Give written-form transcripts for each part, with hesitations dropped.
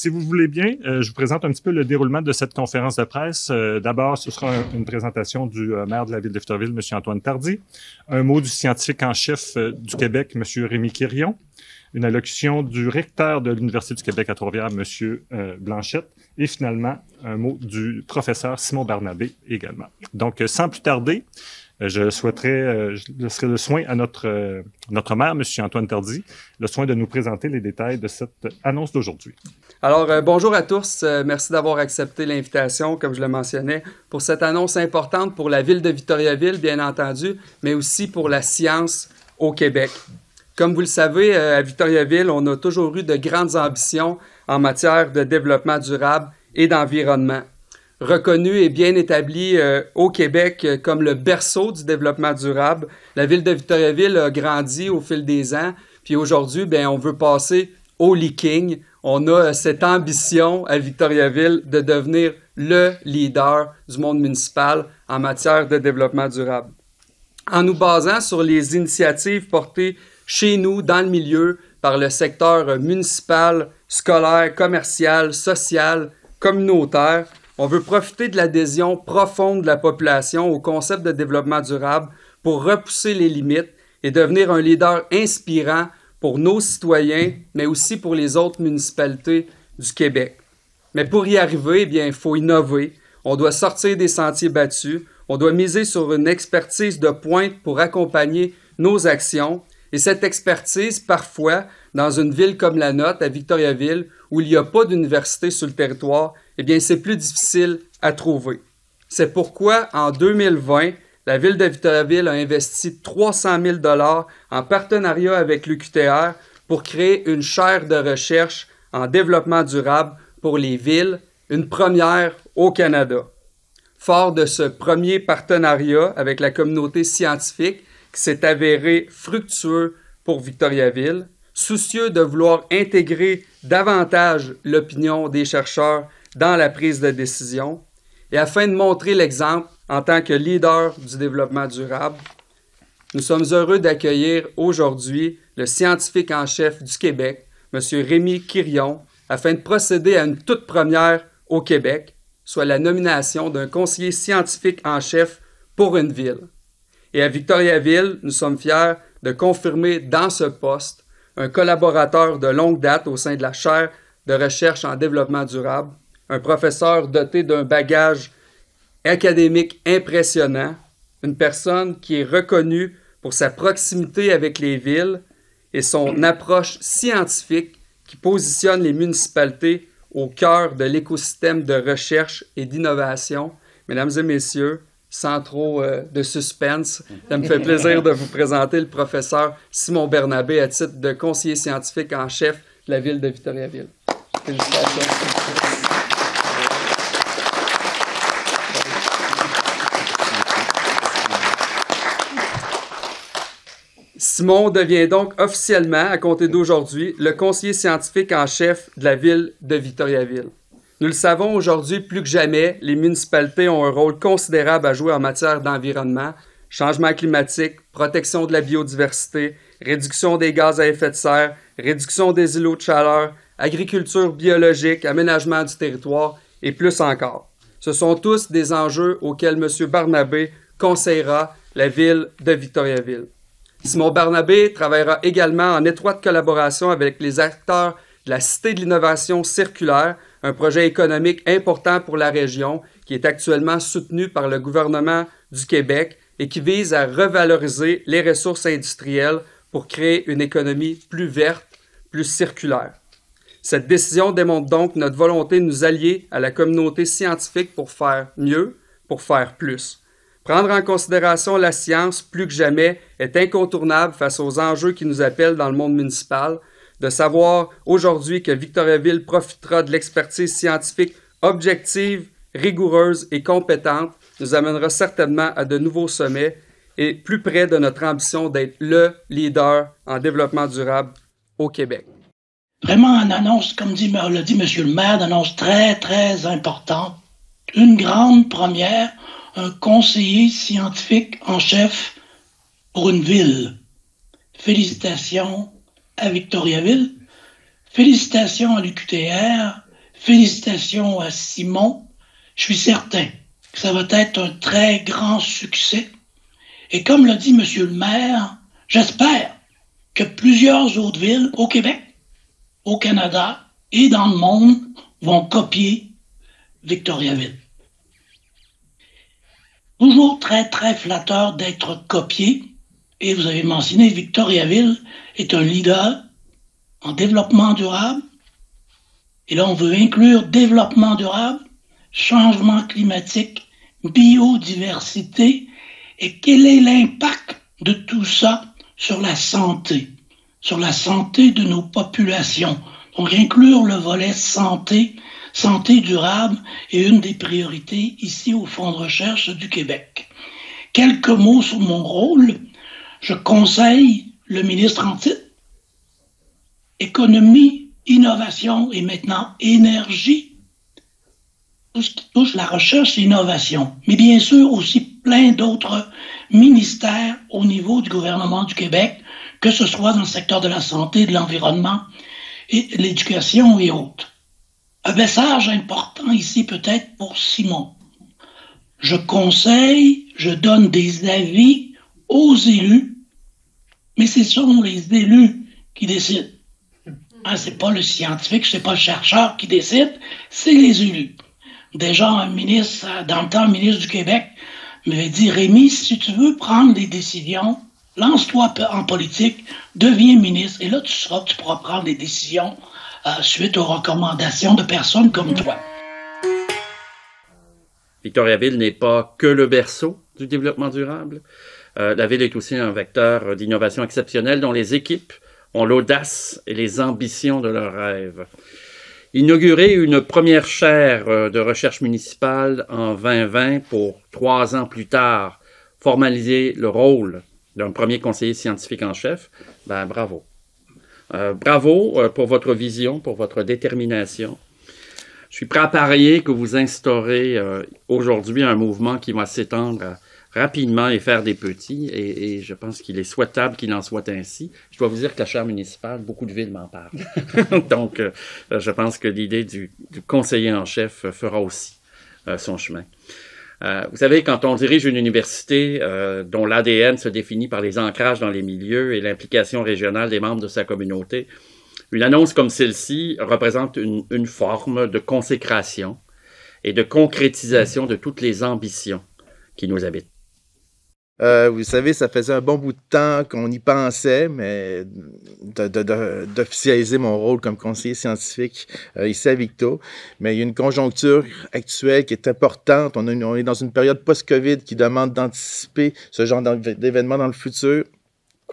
Si vous voulez bien, je vous présente un petit peu le déroulement de cette conférence de presse. D'abord, ce sera une présentation du maire de la ville de Victoriaville, M. Antoine Tardy, un mot du scientifique en chef du Québec, M. Rémi Quirion, une allocution du recteur de l'Université du Québec à Trois-Rivières, M. Blanchette, et finalement, un mot du professeur Simon Barnabé également. Donc, sans plus tarder, je laisserai le soin à notre maire, M. Antoine Tardy, le soin de nous présenter les détails de cette annonce d'aujourd'hui. Alors, bonjour à tous. Merci d'avoir accepté l'invitation, comme je le mentionnais, pour cette annonce importante pour la ville de Victoriaville, bien entendu, mais aussi pour la science au Québec. Comme vous le savez, à Victoriaville, on a toujours eu de grandes ambitions en matière de développement durable et d'environnement. Reconnu et bien établi au Québec comme le berceau du développement durable, la ville de Victoriaville a grandi au fil des ans. Puis aujourd'hui, on veut passer au leaking. On a cette ambition à Victoriaville de devenir le leader du monde municipal en matière de développement durable. En nous basant sur les initiatives portées chez nous, dans le milieu, par le secteur municipal, scolaire, commercial, social, communautaire, on veut profiter de l'adhésion profonde de la population au concept de développement durable pour repousser les limites et devenir un leader inspirant pour nos citoyens, mais aussi pour les autres municipalités du Québec. Mais pour y arriver, il faut innover. On doit sortir des sentiers battus. On doit miser sur une expertise de pointe pour accompagner nos actions. Et cette expertise, parfois, dans une ville comme la nôtre, à Victoriaville, où il n'y a pas d'université sur le territoire, c'est plus difficile à trouver. C'est pourquoi, en 2020, la ville de Victoriaville a investi 300 000 $ en partenariat avec l'UQTR pour créer une chaire de recherche en développement durable pour les villes, une première au Canada. Fort de ce premier partenariat avec la communauté scientifique qui s'est avéré fructueux pour Victoriaville, soucieux de vouloir intégrer davantage l'opinion des chercheurs dans la prise de décision, et afin de montrer l'exemple en tant que leader du développement durable, nous sommes heureux d'accueillir aujourd'hui le scientifique en chef du Québec, M. Rémi Quirion, afin de procéder à une toute première au Québec, soit la nomination d'un conseiller scientifique en chef pour une ville. Et à Victoriaville, nous sommes fiers de confirmer dans ce poste un collaborateur de longue date au sein de la chaire de recherche en développement durable, un professeur doté d'un bagage académique impressionnant, une personne qui est reconnue pour sa proximité avec les villes et son approche scientifique qui positionne les municipalités au cœur de l'écosystème de recherche et d'innovation. Mesdames et messieurs, sans trop de suspense, ça me fait plaisir de vous présenter le professeur Simon Barnabé à titre de conseiller scientifique en chef de la ville de Victoriaville. Félicitations. Simon devient donc officiellement, à compter d'aujourd'hui, le conseiller scientifique en chef de la ville de Victoriaville. Nous le savons aujourd'hui, plus que jamais, les municipalités ont un rôle considérable à jouer en matière d'environnement, changement climatique, protection de la biodiversité, réduction des gaz à effet de serre, réduction des îlots de chaleur, agriculture biologique, aménagement du territoire et plus encore. Ce sont tous des enjeux auxquels M. Barnabé conseillera la ville de Victoriaville. Simon Barnabé travaillera également en étroite collaboration avec les acteurs de la Cité de l'innovation circulaire, un projet économique important pour la région qui est actuellement soutenu par le gouvernement du Québec et qui vise à revaloriser les ressources industrielles pour créer une économie plus verte, plus circulaire. Cette décision démontre donc notre volonté de nous allier à la communauté scientifique pour faire mieux, pour faire plus. Prendre en considération la science, plus que jamais, est incontournable face aux enjeux qui nous appellent dans le monde municipal. De savoir aujourd'hui que Victoriaville profitera de l'expertise scientifique objective, rigoureuse et compétente nous amènera certainement à de nouveaux sommets et plus près de notre ambition d'être le leader en développement durable au Québec. Vraiment une annonce, comme l'a dit M. le maire, une annonce très, très importante. Une grande première, un conseiller scientifique en chef pour une ville. Félicitations à Victoriaville. Félicitations à l'UQTR Félicitations à Simon. Je suis certain que ça va être un très grand succès. Et comme l'a dit Monsieur le maire, j'espère que plusieurs autres villes au Québec, au Canada et dans le monde vont copier Victoriaville. Toujours très, très flatteur d'être copié. Et vous avez mentionné, Victoriaville est un leader en développement durable. Et là, on veut inclure développement durable, changement climatique, biodiversité. Et quel est l'impact de tout ça sur la santé de nos populations? Donc, inclure le volet santé durable est une des priorités ici au Fonds de recherche du Québec. Quelques mots sur mon rôle. Je conseille le ministre en titre, économie, innovation et maintenant énergie, tout ce qui touche la recherche et l'innovation, mais bien sûr aussi plein d'autres ministères au niveau du gouvernement du Québec, que ce soit dans le secteur de la santé, de l'environnement et de l'éducation et autres. Un message important ici peut-être pour Simon. Je conseille, je donne des avis aux élus, mais ce sont les élus qui décident. C'est pas le scientifique, c'est pas le chercheur qui décide, c'est les élus. Déjà, un ministre, dans le temps, le ministre du Québec m'avait dit, Rémi, si tu veux prendre des décisions, lance-toi en politique, deviens ministre, et là, tu pourras prendre des décisions suite aux recommandations de personnes comme toi. Victoriaville n'est pas que le berceau du développement durable. La ville est aussi un vecteur d'innovation exceptionnelle dont les équipes ont l'audace et les ambitions de leurs rêves. Inaugurer une première chaire de recherche municipale en 2020 pour 3 ans plus tard, formaliser le rôle d'un premier conseiller scientifique en chef, bravo. Bravo pour votre vision, pour votre détermination. Je suis prêt à parier que vous instaurez aujourd'hui un mouvement qui va s'étendre rapidement et faire des petits, et je pense qu'il est souhaitable qu'il en soit ainsi. Je dois vous dire que la chaire municipale, beaucoup de villes m'en parlent. Donc, je pense que l'idée du conseiller en chef fera aussi son chemin. Vous savez, quand on dirige une université dont l'ADN se définit par les ancrages dans les milieux et l'implication régionale des membres de sa communauté, une annonce comme celle-ci représente une forme de consécration et de concrétisation de toutes les ambitions qui nous habitent. Vous savez, ça faisait un bon bout de temps qu'on y pensait, mais d'officialiser mon rôle comme conseiller scientifique ici à Victo. Mais il y a une conjoncture actuelle qui est importante. On est dans une période post-COVID qui demande d'anticiper ce genre d'événements dans le futur.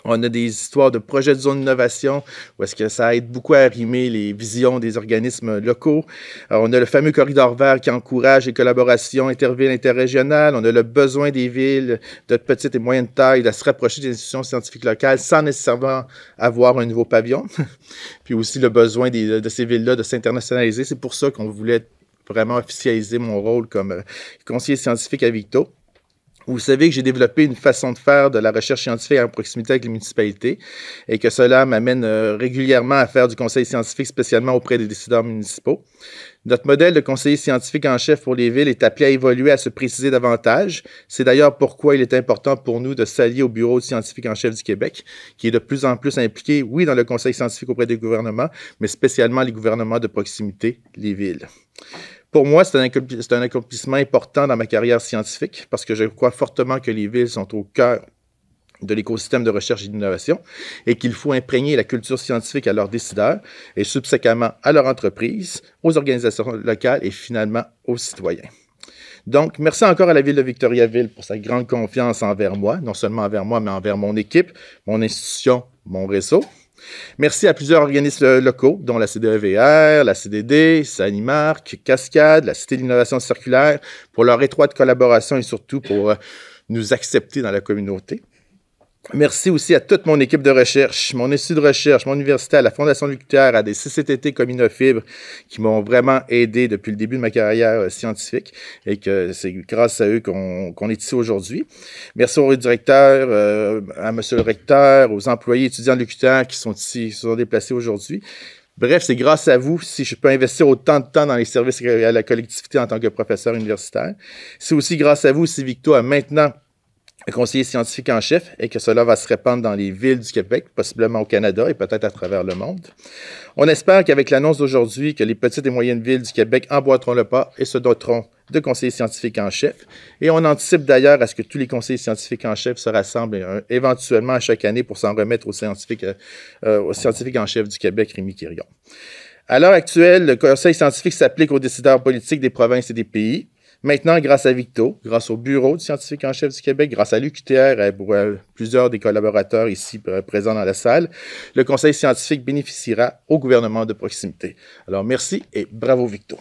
On a des histoires de projets de zone d'innovation où est-ce que ça aide beaucoup à arrimer les visions des organismes locaux. Alors, on a le fameux corridor vert qui encourage les collaborations intervilles interrégionales. On a le besoin des villes de petite et moyenne taille de se rapprocher des institutions scientifiques locales sans nécessairement avoir un nouveau pavillon. Puis aussi le besoin de ces villes-là de s'internationaliser. C'est pour ça qu'on voulait vraiment officialiser mon rôle comme conseiller scientifique à Victo. Vous savez que j'ai développé une façon de faire de la recherche scientifique en proximité avec les municipalités et que cela m'amène régulièrement à faire du conseil scientifique spécialement auprès des décideurs municipaux. Notre modèle de conseiller scientifique en chef pour les villes est appelé à évoluer, à se préciser davantage. C'est d'ailleurs pourquoi il est important pour nous de s'allier au Bureau scientifique en chef du Québec, qui est de plus en plus impliqué, oui, dans le conseil scientifique auprès des gouvernements, mais spécialement les gouvernements de proximité, les villes. Pour moi, c'est un accomplissement important dans ma carrière scientifique parce que je crois fortement que les villes sont au cœur de l'écosystème de recherche et d'innovation et qu'il faut imprégner la culture scientifique à leurs décideurs et subséquemment à leur entreprise, aux organisations locales et finalement aux citoyens. Donc, merci encore à la Ville de Victoriaville pour sa grande confiance envers moi, non seulement envers moi, mais envers mon équipe, mon institution, mon réseau. Merci à plusieurs organismes locaux, dont la CDEVR, la CDD, Sanimark, Cascade, la Cité de l'innovation circulaire, pour leur étroite collaboration et surtout pour nous accepter dans la communauté. Merci aussi à toute mon équipe de recherche, mon institut de recherche, mon université, à la Fondation Lucaire, à des CCTT comme Innofibre qui m'ont vraiment aidé depuis le début de ma carrière scientifique et que c'est grâce à eux qu'on est ici aujourd'hui. Merci au directeur, à monsieur le recteur, aux employés étudiants de Lucaire qui sont ici, qui se sont déplacés aujourd'hui. Bref, c'est grâce à vous si je peux investir autant de temps dans les services à la collectivité en tant que professeur universitaire. C'est aussi grâce à vous si Victo a maintenant un conseiller scientifique en chef et que cela va se répandre dans les villes du Québec, possiblement au Canada et peut-être à travers le monde. On espère qu'avec l'annonce d'aujourd'hui, que les petites et moyennes villes du Québec emboîteront le pas et se doteront de conseillers scientifiques en chef. Et on anticipe d'ailleurs à ce que tous les conseillers scientifiques en chef se rassemblent éventuellement à chaque année pour s'en remettre au scientifique en chef du Québec, Rémi Quirion. À l'heure actuelle, le conseil scientifique s'applique aux décideurs politiques des provinces et des pays. Maintenant, grâce à Victo, grâce au Bureau du scientifique en chef du Québec, grâce à l'UQTR et pour plusieurs des collaborateurs ici présents dans la salle, le conseil scientifique bénéficiera au gouvernement de proximité. Alors, merci et bravo Victo.